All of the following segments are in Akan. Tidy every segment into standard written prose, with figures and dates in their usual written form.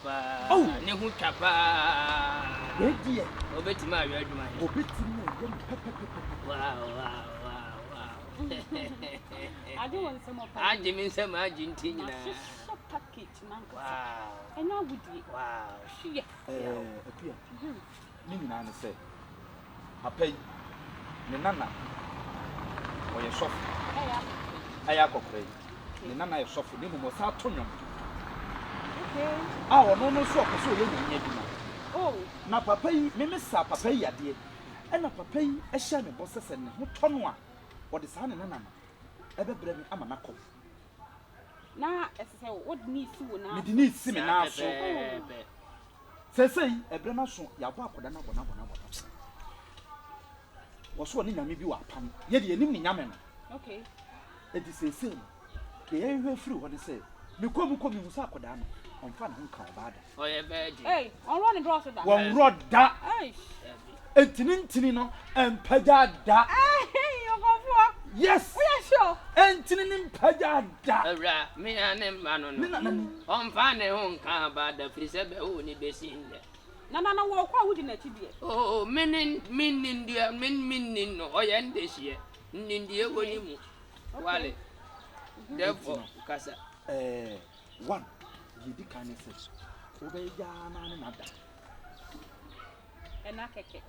pa. Oh, ne hu twapa. We die. Obeti ma wi adwuma. Obeti na yem pepe. Wow. I don't want some of that. I didn't say my gintina. Package, man. Wow. And now would you? Wow. She. Appear. Nini na say. Papa ni nana. Oye sofu. Aya kokre. Ni nana ye sofu ni mo sa to nwom. Okay. Ah, ono no so ko so ye nya bi na. Oh. Na papa yi me sa papa yi ade. E na papa yi e hia me bo sese ne ho to no a. Wo de sa ne nana no. Ebe bre mi ama na ko. Na ese what need to na. Me di ni si me na so. Sese yi ebre na so ya bo akoda na bona. Wo so ni nyame bi wa pam. Ye de enim ni nyame no. Okay. E di sese no. Ke ye hwe firi wo de se. Me komu hu sa akoda no. Onfa na ho ka obada. Oye bedi. Hey, on run the door so that. Won roda. Hey. Entini no empaja da. Hey, you go for. Yes. We are sure. Entini empaja da. Ora, me anem mano no. On fa ne ho nka ba da firi se be ho ni besi nde. Na wo kwa wudi na chidie. Oh, minin no oye ndeshie. Ndie woni mu. Wale. Therefore, kasa. One. Yidi kan se. Obe ya na na da. Ena keke.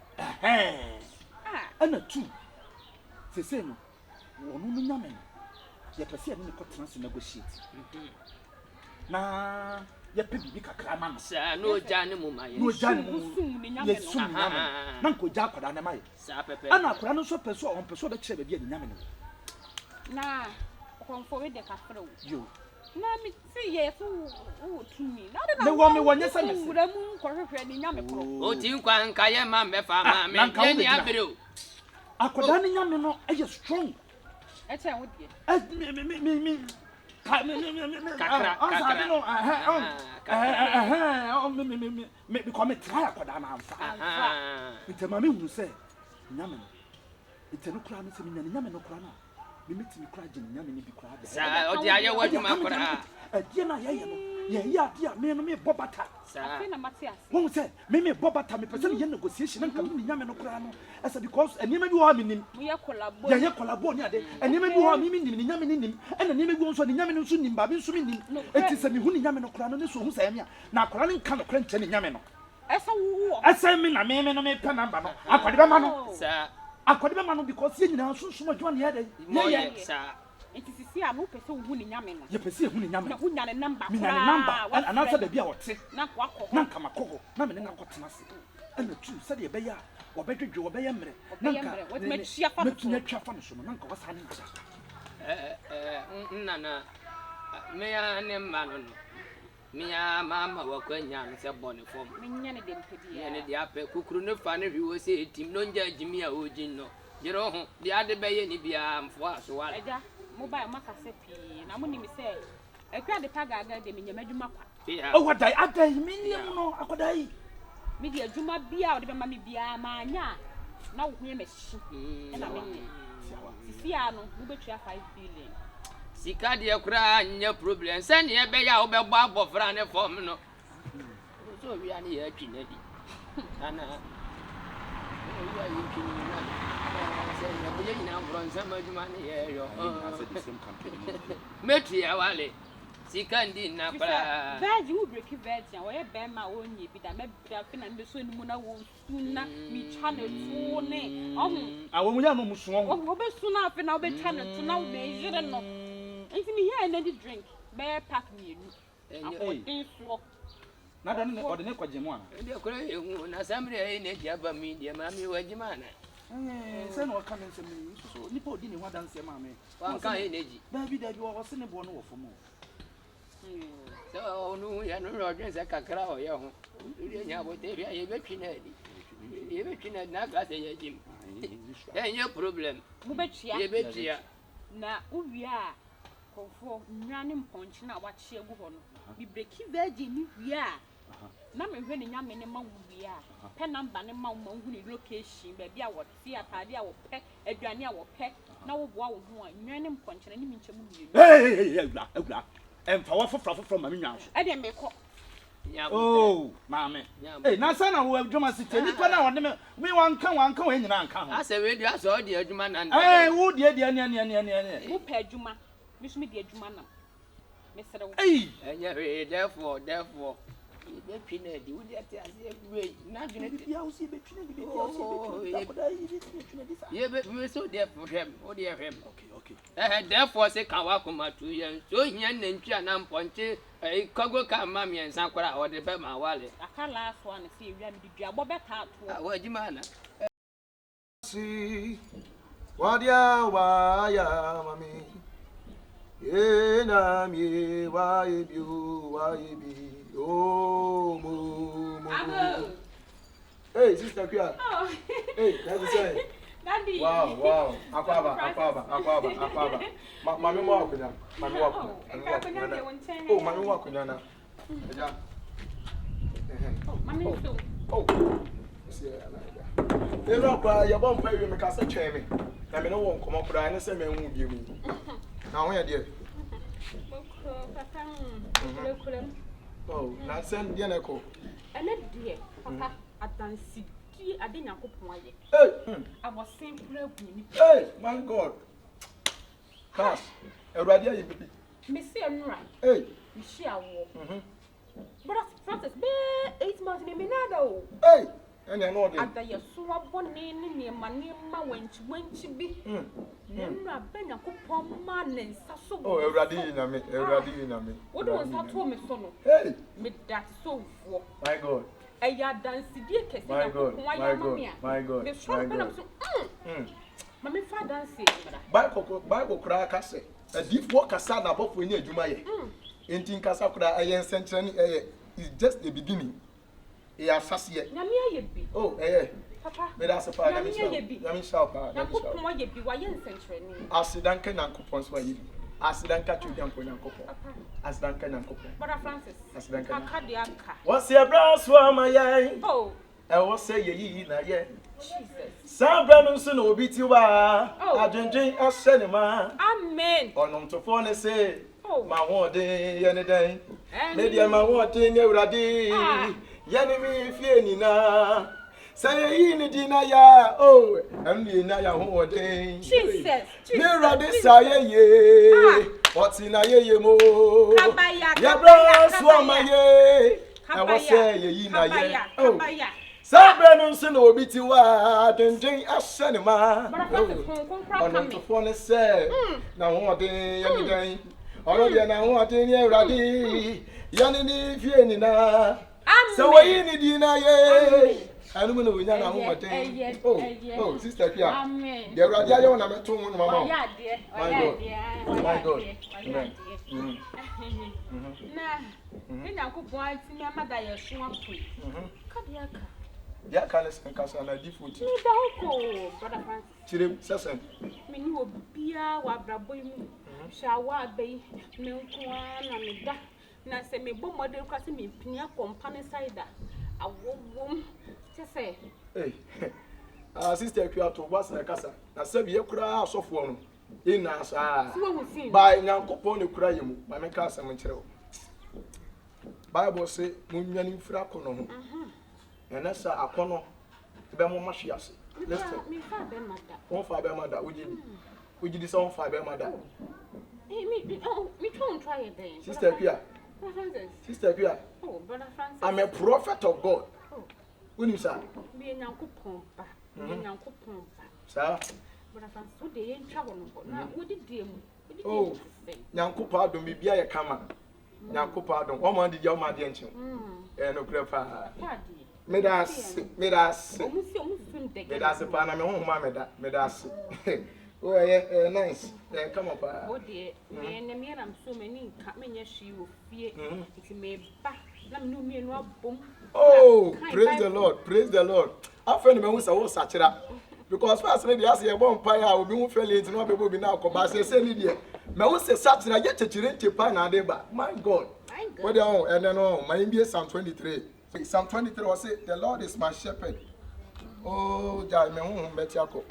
Ana two. Sese no. Wonu no nyame. Ye pese ani ko tena so negotiate. Na ye pe bibi kakra ma no. Sa no jane mu maye. No jane mu. Ye sum nyame. Na ko ja akoda na maye. Sa pepe. Ana akoda no so peso on peso be kire be bi nyame no. Na KOMFO we de kafra wo. Yo. Na mi see ye so wo tumi. Na Me wo me wonye se me. Wura mu kohwehwe ni nyame kro. O ti nkwa nka ye ma me fa ma me. Ye ni abere o. Akoda ni nyame no e strong. E che wo die. Me kakra me come try akoda na amfa. Ntema me hu se nyame. Ntenu kura me se me nyame no kura na. Me metimi kura je nyame ni bi kura de. Sa o di aye waduma kura. Die na ye no. Ye ya dia me no me bobata. Sa na matias. Won say me bobata me person ye negotiation nka me nyame no kura no. Esa because enima bi wo me nim. Mo ye collabo. Ye collabo ni ade. Enima bi wo me nim ni nyame ni nim. Ena enima bi wo so ni nyame no so nim ba bi so me nim. Enti se me hu ni nyame no kura no ne so hu sa me a. Na kura no nka no kura nche ni nyame no. Esa wo. Esa me na me no me pe number no. Akode be ma no. Sa akode be ma no because ye nyina so adwo na ye de. Ye sa enti sisi a no pese hu ni nyame no. Ye pese hu ni nyame. Na hu nya ne number. Me nya ne number. Ana sa da bia wote. Na kwa ko. Na nka makoko. Na me ne na kotena se. Ana tu sa de be ya. Obedwedwe obeye mre. Na nka. What me chia fa no. Me twa fa no so na nka wasa ne nka. Nana me ya ne ma no. Me ya mama wakwanya no se bone fom. Me nya ne dem pedi ya. Ne dia pe kukuru ne fa ne hwi wo se etim no nja jimi a ojin no. Jero ho dia de be ye ni bia mfo aso wale. Eja mobile makase pi na mo ni mi se ekwa de pagaga de me nya madwuma kwa. Oh what die adai me nim no akodai. Me di adwuma bia o de be ma me bia ma anya na wo hu e meshi. E na me ni. Sisi ano mo betua 5 billion. Sika de kura nya problem se ne be ya wo be bọ abofra ne form no. So wi ani ya twi na di. Ana o ya yi twi ni na. Se na bo ye nyina mbron se madwuma ne ye yo. Metia wale. Sika ndi na para. Veg wo break veg ya wo ye be ma wo nyi bi da me bia fe na me so ni mu na wo suna mi cha na tu ne. Awo mu ya no muso wo. Wo be suna fe na wo be cha na tu na wo be yire no. Enti me here na di drink. Be pack me nu. Akodin so. Na da ne ode ne kwaje mu a. Ndi akora ye hu na samre ye ne dia ba mi dia ma mi wajima na. Se no ka men se me so nipa odi ne ho danse ma me. Wan kan ye neji. Da bi wo se ne bo no wo fomo. So onu ya no rodwen se kakra o ye ho. Uri nya bo te bia ye betwi na di. Ye betwi na na ka se ye jim. Ye problem. Mo betua. Ye betua. Na uwia KOMFO nwane mponchi na wache egu ho no. Bi breki veggie ni wia. Na me hwe ne nyame ne ma wia. Pe number ne ma wo hu ni location ba bia wo ti atade a wo pe aduane a wo pe na wo boa wo ho a nwane mponchi na ni minche mu mienu. Hey, agula. Emfa wa fofra ma me nwan so. E de me ko. Oh, mammy. Hey, now, son, I will do my city. You can now, me one come, and you can't come. I said, I saw the Juman and I would, dear, Who paid Juma? Miss me, dear Jumana. Mr. Hey, and therefore, the pinhead, you would get great. Not you yeah, but we so dear for him, oh dear him. Okay. Therefore, say, Kawakuma 2 years. So, Yan and Chianam Ponte, a Kogo Kam Mammy and Sankara or the Bema Wallet. I can't last one and see Ram the Jabba Cat. What you man? See what ya, mammy. Ye nam ye, why you be, oh, moo. Hey, Sister Kia. Oh, Hey, that's the same. Daddy. Wow. Aquaba. Mammy walk with them. Mammy walk. Oh, mammy walk with them. Mammy, Oh, see, they don't cry. Your bomb pay me, because I chain me. I mean, no one come up with an innocent man won't give me. Now, where, dear? Oh, not send the echo. And that dear, Papa, I done see. I didn't have Hey, I was simply hey, my God. Cash, a radio, you be. Missy and right. Hey, She a walk. But Francis, 8 months in Minado. hey, and I know At the swab one name near my name, when she be. Never been a coupon man and so. Oh, a radio, me. What do I told me, son? Hey, Made that so for. my God. A yard dance, dear Cassie. My God. The shop went up so. Mammy, father said, Bible crack, I say. A deep walk aside above when you're Jumaye. Intin Casacra, a young century is just the beginning. He has sassy. Namia be. Oh, Papa, but that's a part of Namia Sharpa. why you be why century. As the Duncan and coupons for you. As the Duncan to young coupon. As Duncan and coupon. But Francis, As Duncan. Cardiaca. What's your brass for my eye? Oh, I will say ye, yeah. Jesus. Sam Branson will beat you. I drink a cinema. Amen. On to phone say, Oh, my one day, any day. Lady, my one day, never day. Yanimi, Fienina. Say, in the dinner, ya. Oh, and the Naya one day. Jesus. Never this, ye. What's in a ye mo? Ya brass for my ye. I will say, ye, oh. Sam Branson will beat you. I drink a cinema. On to phone say, now one day, any day. Already, and I want in here, Raddy. Yanini, Fienina. So, why in the dinner, ye? I don't know when I'm oh, Sister Pia. Amen. The radio on a two, Mamma. My God. Now, could boy see my mother, your swamp. Cardiaca. Ya kana san kasa na different. Me da ko, brother Francis. Chirem sesen. Me ni obia wa brabo mu. Shawa be me nkoa na me da. Na se me bo model kwase me pinia company side awowom. Say. Hey. Sister Pia to was na kasa. Na se be kura asofo no. Ina sa. By Nyankopon ne kura yemu. Ma me kasa me kire wo. Bible say munwani mfira kono ho. And that's a corner. Bemo Mashias. Listen, me father, mother. One fiber mother, would you disown fiber mother? Me don't try it then. Sister Pia. Sister Pia. Oh, brother Francis. I'm a prophet of God. When you say, be an uncle Pompa. Sir, brother Francis, would they ain't travel no What did they? Oh, Yanko pardon me, be a camera. Yanko pardon, one man did your my dear. And no grandpa. Medas, a pan, I'm home, mamma, Medas. Oh, yeah, nice. Come up. Oh, dear, and the man, I'm so many, coming as she will fear if you may back. Let me know me and Rob boom. Oh, praise the Lord, praise the Lord. I found me who's a such up. Because first, maybe I say a bomb pie, I will be fairly to not be now, but I say, Lydia, Mount such a yet to children to pan a day, but my God. What do you and then on my India Psalm 23. Psalm 23 was say, the Lord is my shepherd. Oh, Jai me home betiako.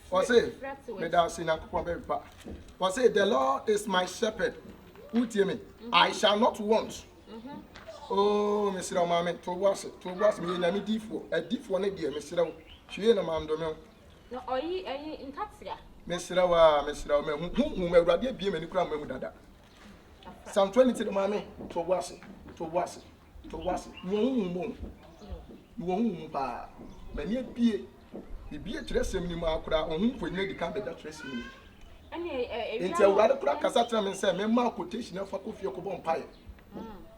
Was say, me da sin akopon be pa. Was say, the Lord is my shepherd. Who tell me? I shall not want. Oh, Mr. Mamma, to was me, and a deep one, dear Mr. She and a man, don't know. No, or ye in Tatsia. Mr. Whom may rather be many crime with that. Some 20 to the mammy, to was it, won't buy. Many be a dressing in my crowd on whom we need to come to that dressing. Until rather crack as I tell and say, my quotation of a coffee of bonfire.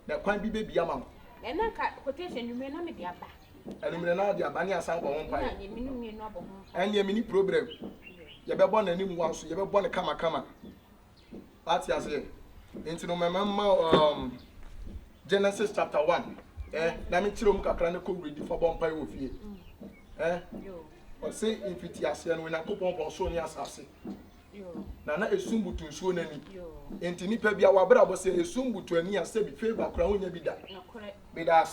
That can't be baby amount. And that quotation you may not be a back. And you may not be a banner sound on fire. And your mini problem. You ever born a new one, so you ever born a come. That's as it. Into no mamma, Genesis chapter 1. Let me tell you, Cacranical ready for bonfire with you. Or say if it is when I put on Sonia Sassy. Nana is soon to soon any. Into Nipabia, our brother say a soon to any and say favor crown be that. Be that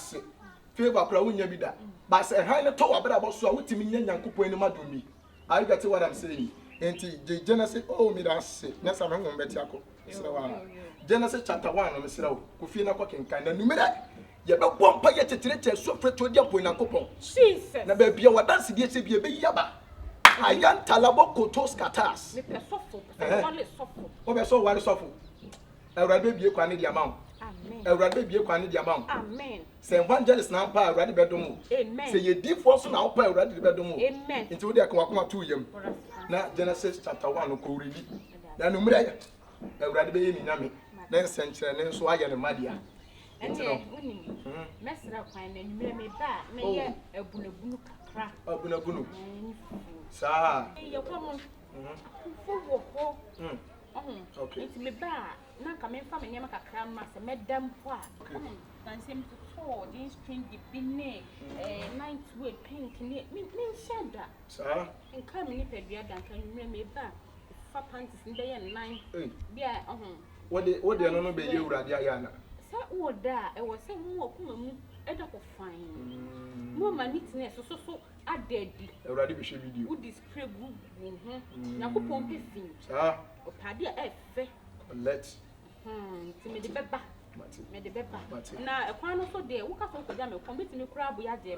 favor crown be that. But say, Hina told about so with me and Kupo in the Madumi. I get what I'm saying. Into the Genesis, oh, me that's say, yes, I'm going to Betiaco. Genesis chapter 1, Mr. Kufina cooking kind of number. You have one pay to treat so for to your point and coupon. Jesus, never be our dance, be a yaba. I am Talaboko tos catas. Oh, so one soft. A rather be a quantity amount. A rather be a quantity amount. Amen. Say evangelist now, pa, rather bedroom. Amen. Say you deep force now, pa, rather bedroom. Amen. Into the Aqua to him. Now, Genesis chapter 1 of Kuri. Then, a rather be in Nami. Then sent and so I am a Madia. And mess up fine and you may back, may a bunabunu crack. A bunabunu. Sir, your common. Okay. It's me back. Now coming from a Yamaka cram master, Madame Poir. And seem to tour, the string the binne, ninth weight pink in it. Mean shed that. Sir, and come in if I be a dunk and you may back. 4 pounds in day and 9. Yeah, what they are not be you, Radiana. Sir, or that I was saying more fine. More my neatness, so I did. Already be sure you would display good. Now, who pump it things? Ah, or Paddy F. Let's me the beba. Me the beba. Now, a quano so dear, what can I do? Commit me crab, we are dear.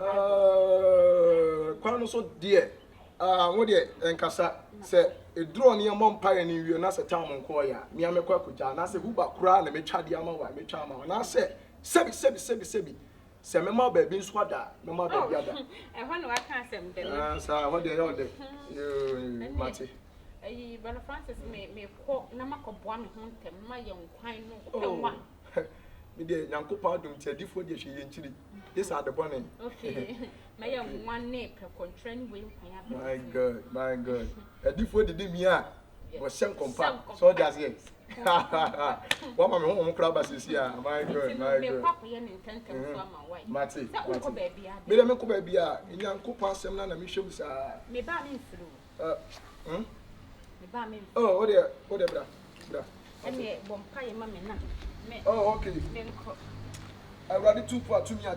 Quano so dear. What dear, and Cassa said, a draw near Mom Pioneer, you not a town on Koya. Me, I'm a quakuja, and I said, who but crown and me chadiama, me charma. And I said, Sebi. Say, Mamma baby, swada, Mamma baby. I wonder what I can't say. Sir, what they all do. You, Matty. Brother Francis may quote Namako one home, my young quine. Oh, me dear, Uncle Pardon, said if what she in Chile. These are the bonnet. Okay, my young one name, contrain will. My God. A different did me was some compact. So that's it. What my home crabs is here. My God. Matty, Madame Cobebia, in young Copa Semana missions are. Me banning through. Oh, whatever. And yet, one pie, mammy. Oh, okay. I rather 2 for 2 years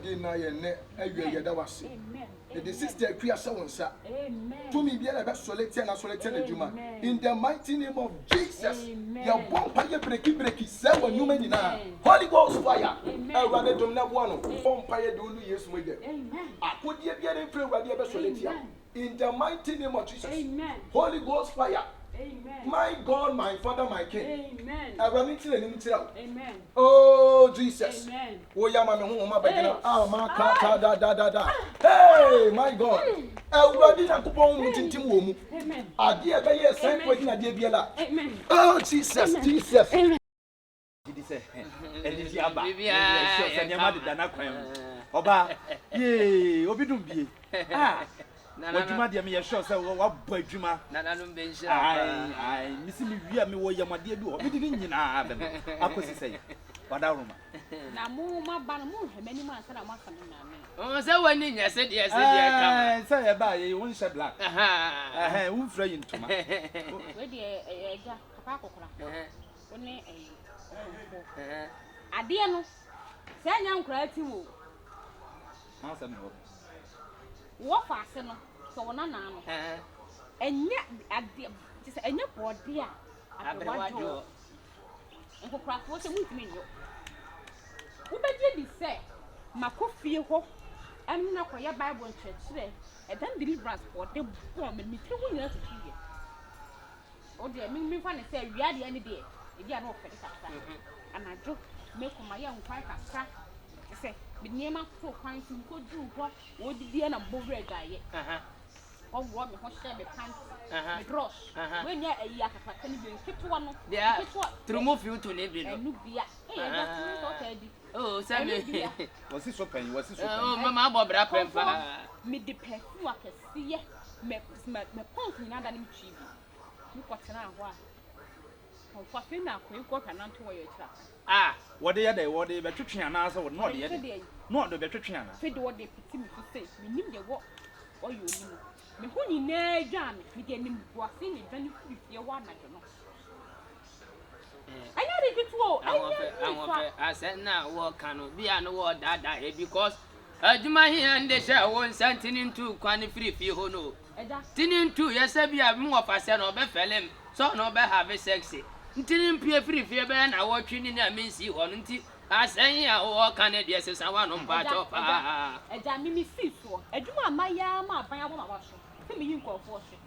again. That was it. The sister Kriya Sawan, sir. To me, be a best solitaire and solitaire Juma. In the mighty name of Jesus, your one pie breaky, 7 new men in Holy Ghost fire. I rather don't have one. 4 pie do years with it. I could be a prayer where the best solitaire. In the mighty name of Jesus, Holy Ghost fire. Amen. My God, my Father, my King. Amen. I run into the name. Amen. Oh, Jesus. Amen. Oh, yeah, my ah, my da. Hey, my God. I already have to go into Timu. Amen. I dear, by your side, waiting at the Biela. Amen. Oh, Jesus. Amen. Oba, ye, Obidumbi. Ah. What you mad me sure say what boy juma na no bench ai misi me wi me wo yama de do me didn't nyina be akosi say wada roma na mu ma ba no mu hemani ma sana ma kana na me o say wani nya say de kam say e ba ye won she black won fra yin tuma we de eja papa kokora woni ade no say nya nkura timu ma say me what fast no so wona na no enye ade just enye body a abewajo nkokra ko se mutimi nyo wo beje di se makofie ho ɛno na kɔyɛ bible nkyerɛkyerɛ ɛdan deliverance for the bomb me tiri ho nyina tutuye o de me fa ne sɛ wiade ani de edi ana ofɛ kakra anajo me koma yɛ nkwan kakra sɛ me niema to kwan so ko du ho wo didi na bowre daye ɔwɔ me ho hyɛ me pants me dross we nya ayi akaka kan bi nketewa no nketewa trumo fiu to ne bi no enu bia ɛyɛ da to ka di oh sabe wasi so pen oh mama abobra pempa me de perfume akɛseɛ me pants nyina da ne mtwi bi me kɔtena ho a ɔfa fe na akɔ ekɔ ka nanto wɔ yɛ kyira wode yɛ dɛ wode betwetwe ana asa wode no de yɛ no de betwetwe ana fe de wode piti me so sei me nim de wɔ ɔyɛ onim me ho nyina dwa me de anim bo ase ne dwane fifie wɔ anajo no anya de kituo anya asena wo kanu bia no wo dada because adwuma hia nde hye wo nsantini ntu kwan free ho no tini ntu yesa bia me wo fase no be felem so no be have sex ntini mpie free be na wo twini na mensi ho no nti asen ya wo kan de sesa wa no mpa to pa eja mimi si so adwuma amaya ma aban abo ma wa so se me yin kofo so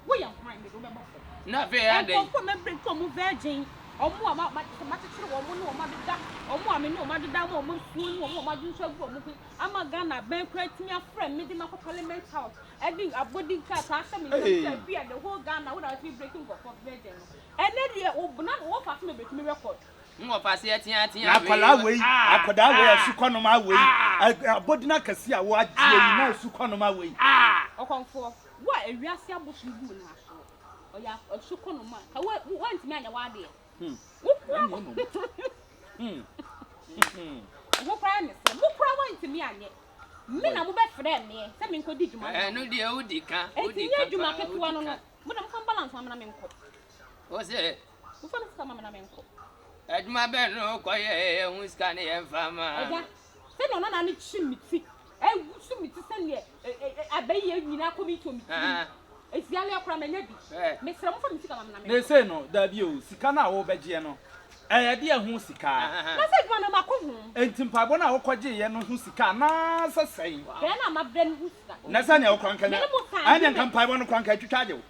wo ya kwan me do be bofo na ve ade ko me break ko mu virgin omo ama matitire wo mo no o ma deda omo ame no o ma deda mo mo suo no o ma dun so gu o mo ama Ghana ben kra timia friend me di ma parliament house edi abodi ka ta asem ni say bia the whole Ghana without breaking kofo virgin no ene de o na wo fa me break me record mo fa se atia akoda we asukɔno ma we abodi na kase a wo agye yi na asukɔno ma we okonfo wo ewiase abosu gu na aso oya asukɔno ma ka wo ntimi anya wa de wo kwa ne se mo kwa wa ntimi anye me na mo be frɛ me se me nkodi dwuma no de odi ka dwuma ketewa no no mo na mo kan balance amana me nkɔ o se mo fa me ska amana me nkɔ adwuma be no koye hu ska ne ye fama eja se no na ne chimiti wusu miti se ne abaye nyina komiti omiti esiale akora manya bi me sra mo fa me sika amana me ne se no da bi o sika na wo begye no de hu sika na se dwuma na mako hu enti mpabo na wo kɔgye ye no hu sika na sasɛn be na mabra no hu sika na sa ne wo kwanka na anya nka mpabo no kwanka twitwaje wo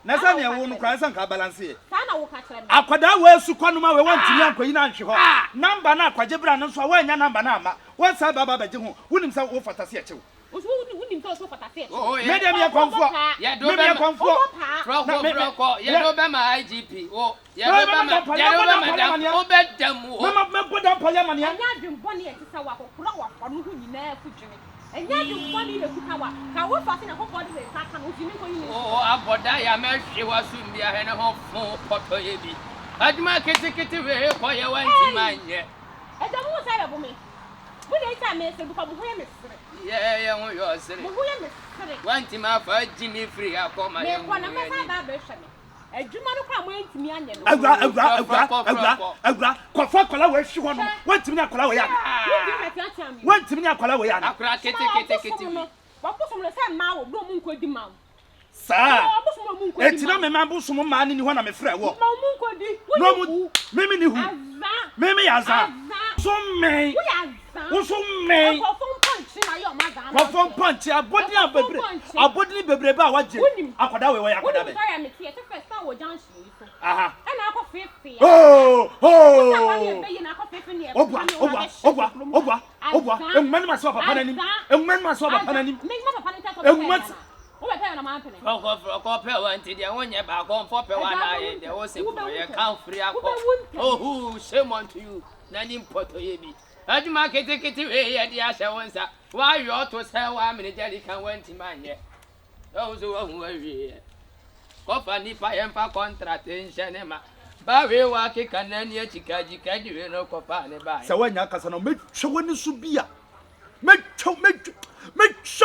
na sa ne wo no kwan sa nka balance ye na wo ka kyerɛ me akoda wo asu kɔnoma we wantimi ankoyi na nhwe hɔ namba na akwaje bra no so a wanya namba na ama wo sa baba bagye ho wonim sa wo fatase akyew wonim sa so fatase media me konfo ya do be konfo froko ya do be ma IGP o ya do be madam o be dam o me boda parliament ya anya dwembo ne yɛ tisa wa kokora wa fano ho nyinaa fudwene anya dwembo ne yɛ kuta wa ka wo fa se na kokora de sa ka no timi ko yini o aboda ya me hwe wa sum bia he ne ho fo poto ye bi adwuma ketekete we ko ye wanti manye ɛda mo sa bɛ bo me wo de ita me se bu ka bo ho ye me sere ye ho yo sere bo ho ye me sere wanti ma fa jimi free akoma ye me ko na ka sa ba be hwe me adwuma no kwa mo antimi anye no agura kofa kola we hwe ho no wantimi na kola we ya wantimi na kola we ya akura ketekete wa poso mo se ma wo do mu nkodi ma sa etina me ma boso mo ma ni ho na me frɛ wo ma mu nkodi no mu mimi ni hu mimi ya za so me wo so me kofon punch abodi bebre ba waje akoda we akoda be aha ana akọ fefe ogwa emman ma so papa nanim froko pe wanti de wonye ba konfo pe wa na ye de wo se ko ye kan free akọ shame on to you nani poto ye bi aduma ketekete we ye de ahye wonsa wa yo to se wa mini jeri kan wanti manye o so wa hu awie kofa ni pa yemfa contract nhene ma ba we wa ke kanani achikaji kaji we no kofa ne ba se wanya kasa no metwe woni so bia metwe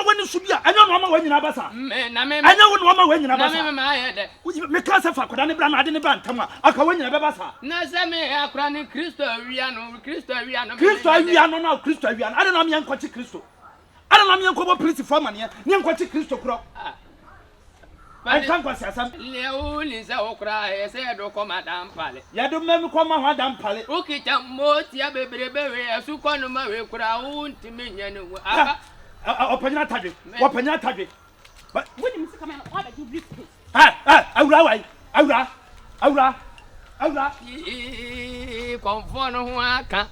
woni so bia anya no ma wanyina basa na me anya woni ma wanyina basa na me ma ye de me kasa fa koda ne bra na ade ne ba ntam aka wanyina be basa na se me akra ni Kristo awia no na Kristo awia no ade no me yankwachi Kristo ade no me yankwo bo police for man ne yankwachi Kristo kro I can't go say some. Leoni sa okra say do come madam pale. Ya do me come ma madam pale. Ukita motia bebrebe asuko no ma we kura untimi nya no. Opanya Atadwe. But when you come and order you briefcase. Aura. KOMFO no ho aka.